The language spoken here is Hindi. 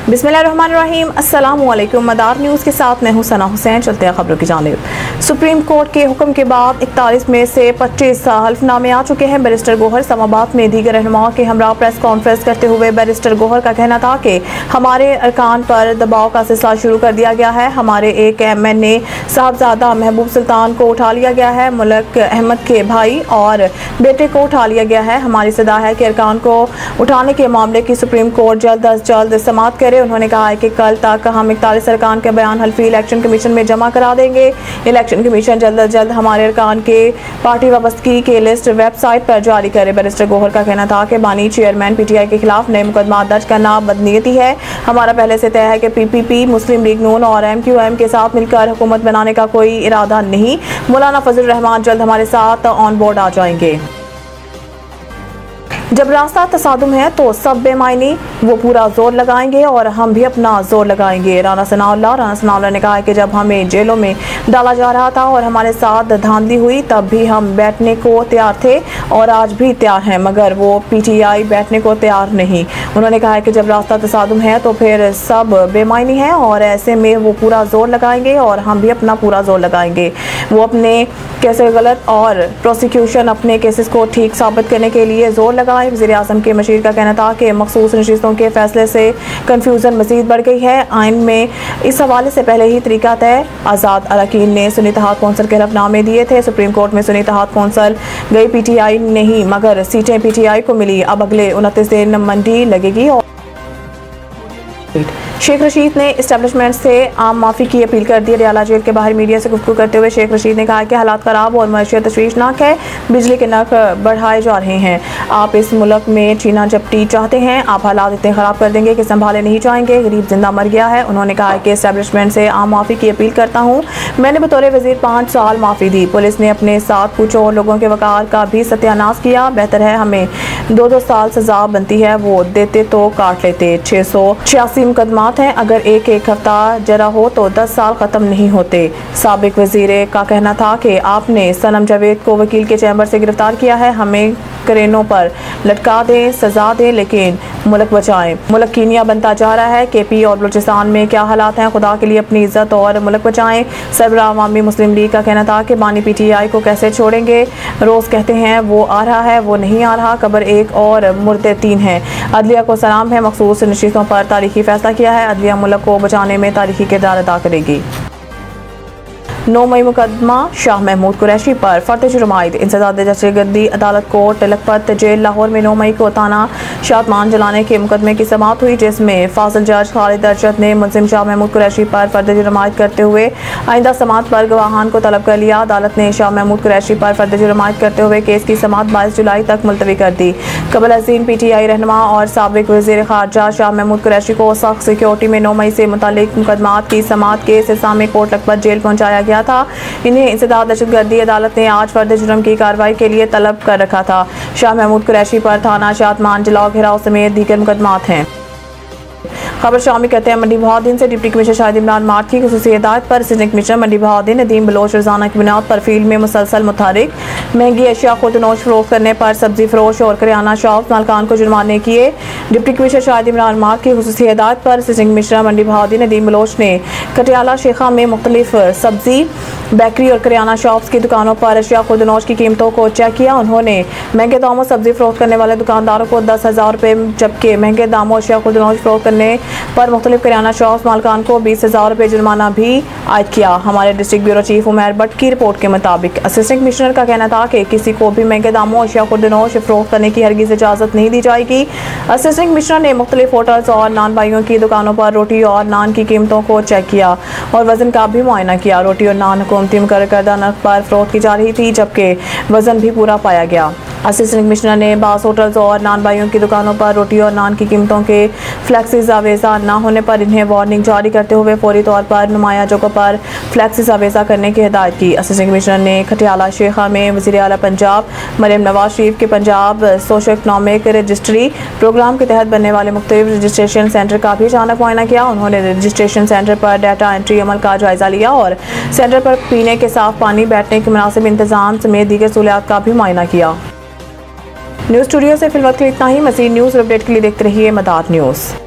बिस्मिल्लाहिर्रहमानिर्रहीम। अस्सलामुअलैकुम। मदार न्यूज़ के साथ मैं हूं सना हुसैन। चलते हैं खबरों की जानिब। सुप्रीम कोर्ट के हुक्म के बाद 41 में से 25 हल्फनामे आ चुके हैं। बैरिस्टर गोहर इस्लामाबाद में दीगर रहनुमाओं के हमरा प्रेस कॉन्फ्रेंस करते हुए बैरिस्टर गोहर का कहना था कि हमारे अरकान पर दबाव का सिलसिला शुरू कर दिया गया है। हमारे एक MNA साहबजादा महबूब सुल्तान को उठा लिया गया है। मुल्क अहमद के भाई और बेटे को उठा लिया गया है। हमारी सदा है कि अरकान को उठाने के मामले की सुप्रीम कोर्ट जल्द अज जल्द समाअत करे। उन्होंने कहा है कि कल तक हम 41 अरकान के बयान हल्फी इलेक्शन कमीशन में जमा करा देंगे। इलेक्शन कमीशन जल्द अज जल्द हमारे अरकान के पार्टी वाबस्तगी के लिस्ट वेबसाइट पर जारी करे। बैरिस्टर गोहर का कहना था कि बानी चेयरमैन PTI के खिलाफ नए मुकदमा दर्ज करना बदनीयती है। हमारा पहले से तय है कि PPP, मुस्लिम लीग नून और MQM के साथ मिलकर हुकूमत बनाने का कोई इरादा नहीं। मौलाना फजल रहमान जल्द हमारे साथ ऑन बोर्ड आ जाएंगे। जब रास्ता तसादुम है तो सब बेमायनी वो पूरा जोर लगाएंगे और हम भी अपना जोर लगाएंगे। राना सनाउल्लाह ने कहा कि जब हमें जेलों में डाला जा रहा था और हमारे साथ धांधली हुई तब भी हम बैठने को तैयार थे और आज भी तैयार हैं, मगर वो PTI बैठने को तैयार नहीं। उन्होंने कहा कि जब रास्ता तसादुम है तो फिर सब बेमायनी है और ऐसे में वो पूरा जोर लगाएंगे और हम भी अपना पूरा जोर लगाएंगे। वो अपने कैसे गलत और प्रोसिक्यूशन अपने केसेस को ठीक साबित करने के लिए जोर लगाए। वज़ीर आज़म के मशीर का कहना था कि मखसूस नशिस्तों के फैसले से कन्फ्यूजन मज़ीद बढ़ गई है। आइन में इस हवाले से पहले ही तरीका तय। आज़ाद अरकान ने सुन्नी इत्तेहाद कौंसिल के हलफनामे दिए थे। सुप्रीम कोर्ट में सुन्नी इत्तेहाद कौंसिल गई PTI नहीं, मगर सीटें PTI को मिली। अब अगले 29 दिन मंडी लगेगी। और शेख रशीद ने इस्टेब्लिशमेंट से आम माफ़ी की अपील कर दी। रियाला जेल के बाहर मीडिया से गुफ्तगू करते हुए शेख रशीद ने कहा कि हालात ख़राब और मईशत तशवीशनाक है। बिजली के नर्ख बढ़ाए जा रहे हैं। आप इस मुल्क में चीना झपटी चाहते हैं। आप हालात इतने ख़राब कर देंगे कि संभाले नहीं जाएंगे। गरीब जिंदा मर गया है। उन्होंने कहा कि इस्टेब्लिशमेंट से आम माफ़ी की अपील करता हूँ। मैंने बतौर वज़ीर 5 साल माफ़ी दी। पुलिस ने अपने साथ कुछ और लोगों के वक़ार का भी सत्यानाश किया। बेहतर है हमें 2-2 साल सज़ा बनती है, वो देते तो काट लेते। 686 मुकदमात हैं। अगर एक हफ्ता जरा हो तो 10 साल ख़त्म नहीं होते। साबिक वज़ीर का कहना था कि आपने सनम जावेद को वकील के चैम्बर से गिरफ्तार किया है। हमें क्रेनों पर लटका दें, सजा दें, लेकिन मुल्क बचाएं। मुल्क कीनिया बनता जा रहा है। KP और बलूचिस्तान में क्या हालात हैं, खुदा के लिए अपनी इज्जत और मुल्क बचाएं। सरबराह अवामी मुस्लिम लीग का कहना था कि बानी PTI को कैसे छोड़ेंगे। रोज़ कहते हैं वो आ रहा है, वो नहीं आ रहा। कब्र एक और मुर्दे 3 हैं। अदलिया को सलाम है। मखसूस नशिस्तों पर तारीखी फैसला किया है। अदलिया मुल्क को बचाने में तारीखी किरदार अदा करेगी। 9 मई मुकदमा शाह महमूद कुरैशी पर फर्द जुर्माइद इंसदाद दहशतगर्दी अदालत कोर्ट लखपत जेल लाहौर में 9 मई को ताना शादमान जलाने के मुकदमे की समाअत हुई, जिसमें फाजिल जज खालिद अरशद ने मुलजिम शाह महमूद कुरैशी पर फर्द जुर्माइद करते हुए आइंदा समाअत पर गवाहान को तलब कर लिया। अदालत ने शाह महमूद कुरैशी पर फर्द जुर्माइद करते हुए केस की समाअत 22 जुलाई तक मुलतवी कर दी। कबल अज़ीम PTI रहनुमा और साबिक वज़ीर ख़ारजा शाह महमूद कुरैशी को सख्त सिक्योरिटी में 9 मई से मुतालिक मुकदमात की समाअत के सिलसिले में कोर्ट लखपत जेल पहुँचाया गया था। इन्हें इंसदाद दहशतगर्दी अदालत ने आज फर्द जुर्म की कार्रवाई के लिए तलब कर रखा था। शाह महमूद कुरैशी पर थाना शादमान जलाओ घेराव समेत दीगर मुकदमात हैं। खबर शामी कहते हैं मंडी बहाउद्दीन से deputy commissioner Shahid Imran mart की खुसूसी हिदायत पर असिस्टेंट कमिश्नर मंडी बहाउद्दीन नदीम बलोच रोजाना की बुनियाद पर फील्ड में मुसलसल मुतहरिक महंगी अशिया खुदनोश फरोख्त करने पर सब्जी फरोश और करियाना शॉप मालकान को जुर्माने किए। Deputy commissioner Shahid Imran mart की खुसूसी हिदायत पर असिस्टेंट कमिश्नर मंडी बहाउद्दीन नदीम बलोच ने कटियाला शेखा में मुख्तलिफ सब्जी बेकरी और करियाना शॉप्स की दुकानों पर अशिया खुदनोश की कीमतों को चेक किया। उन्होंने महंगे दामों सब्जी फरोख्त करने वाले दुकानदारों को 10,000 रुपये, जबकि महंगे दामों अशिया खुदनोश फरोख्त करने पर मुख्तलिफ करियाना शॉप्स मालकान को 20,000 रुपये जुर्माना भी आयद किया। हमारे district bureau chief Umair Bhatt की रिपोर्ट के मुताबिक असिस्टेंट कमिश्नर का कहना था कि किसी को भी महंगे दामों अशिया खुदनोश फरोख्त करने की हरगिज़ इजाज़त नहीं दी जाएगी। असिस्टेंट कमिश्नर ने मुख्तलिफ होटल्स और नान भाइयों की दुकानों पर रोटी और नान की कीमतों को चेक किया और वजन का भी मुआयना किया। रोटी और नान हुकूमती मुकर्रर करदा नर्ख पर फरोख्त की जा रही थी, जबकि वजन भी पूरा पाया गया। असिस्टेंट कमिश्नर ने बास होटल्स और नान भाइयों की दुकानों पर रोटी और नान की कीमतों के फ्लैक्सी जावेजा न होने पर इन्हें वार्निंग जारी करते हुए फौरी तौर पर नुमाया जगहों पर फ्लैक्सी जावेजा करने की हिदायत की। असिस्टेंट कमिश्नर ने खटियाला शेखा में वज़ीर आला पंजाब मरियम नवाज शरीफ के Punjab socio economic registry program के तहत बनने वाले मुख्तलिफ रजिस्ट्रेशन सेंटर का भी अचानक मुआयना किया। उन्होंने रजिस्ट्रेशन सेंटर पर डाटा एंट्री अमल का जायजा लिया और सेंटर पर पीने के साफ पानी, बैठने के मुनासिब इंतजाम समेत दीगर सहूलियात का भी मुआयना किया। न्यूज़ स्टूडियो से फिलहाल इतना ही। मज़ीद न्यूज़ अपडेट के लिए देखते रहिए मदार न्यूज़।